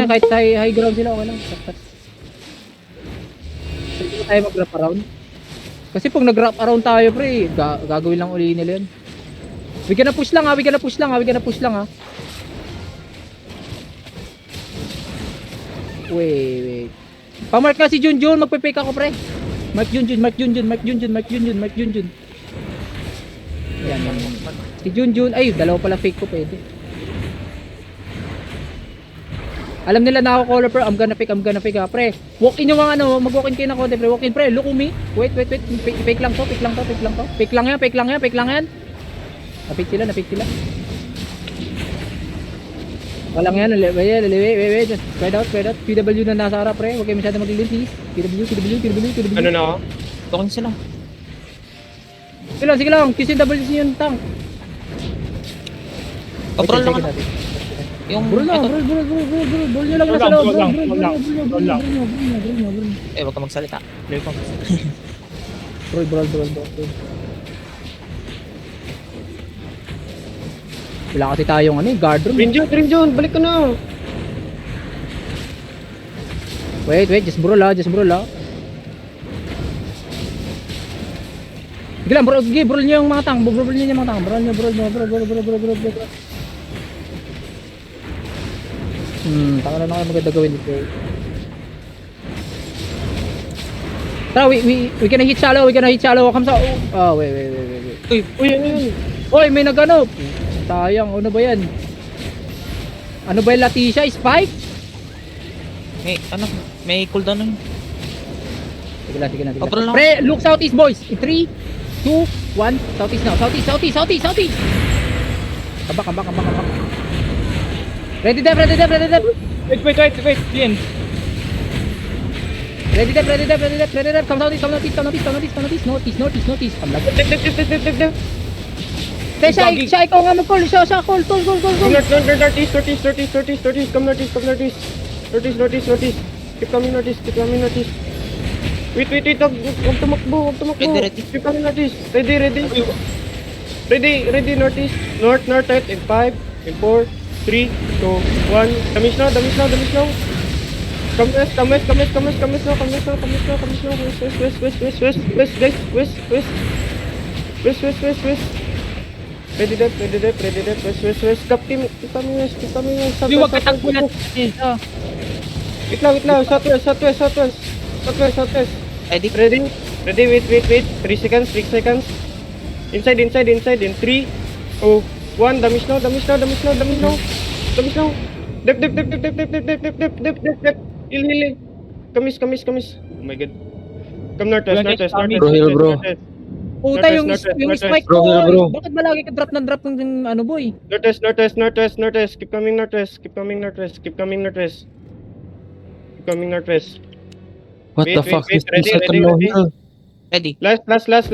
yan, kahit high ground sila, okay lang. Hindi tayo mag-wrap around. Kasi pag nag-wrap around tayo, pre, gagawin lang uli nila yun. We gonna push lang ha, we gonna push lang ha. Wait. Pamark ka si Junjun, magpe-fake ako, pre. Mark Junjun. Yan. Si Junjun, ay, dalawa pala fake ko, pwede. Alam nila na ako caller, pero I'm gonna pick ha, pre. Walk in yung mga ano, mag-walk in kayo na konti, pre. Walk in, pre. Look at me. Wait. Fake lang to. Fake lang yan. Napik sila. Walang yan, wait. Spread out. PW na nasa harap, pre. Huwag kayo masyado maglilim, please. PW. Ano na ako? Token sila. Sige lang. QCW yung tank. Patrol lang ano. Yung Bro nyo lang nasa loob. Bro nyo. Eh, wag ka magsalita. Bro. Wala kasi tayong guard room. Rinjon, balik ka na. Wait, just bro la. Sige lang, bro nyo yung mga tank. Bro. Taka na kayo maganda gawin dito. Tara, we gonna hit shallow. Come sa. Oh, wait. Uy, ano yun? Oy, may nagano. Sayang, ano ba yan? Ano ba yung Leticia? Spike? May cooldown nun. Sige lang. Patrol lang. Pre, look southeast, boys. 3, 2, 1. Southeast now. Southeast. Kabak. Ready, Dep. Wait. Ian. Ready, Dep. Come southeast. Northeast. Come lang. Dep. Siya ikaw nga mag-call. Siya, call. Northeast. Come northeast. Northeast. Keep coming northeast. Wait. Huwag tumakbo. Ready. Keep coming northeast. Ready, northeast. North, right. In 5, in 4, 3, 2, 1. Damage now. Come west now. West. Ready, Dep. West. Keep coming west. Huwag katakbo na. Wait lang. Southwest. Ready? Ready, wait. 3 seconds. Inside. In 3, 2, 1. Damage now. Dep. Heal. Kamis. Oh my god. Come northwest. Bro. Puta, yung spike ko. Bro. Bakit ba lagi ka drop ng ano, boy? Northwest. Keep coming northwest. What Wait, the fuck? ready. Ready. Last.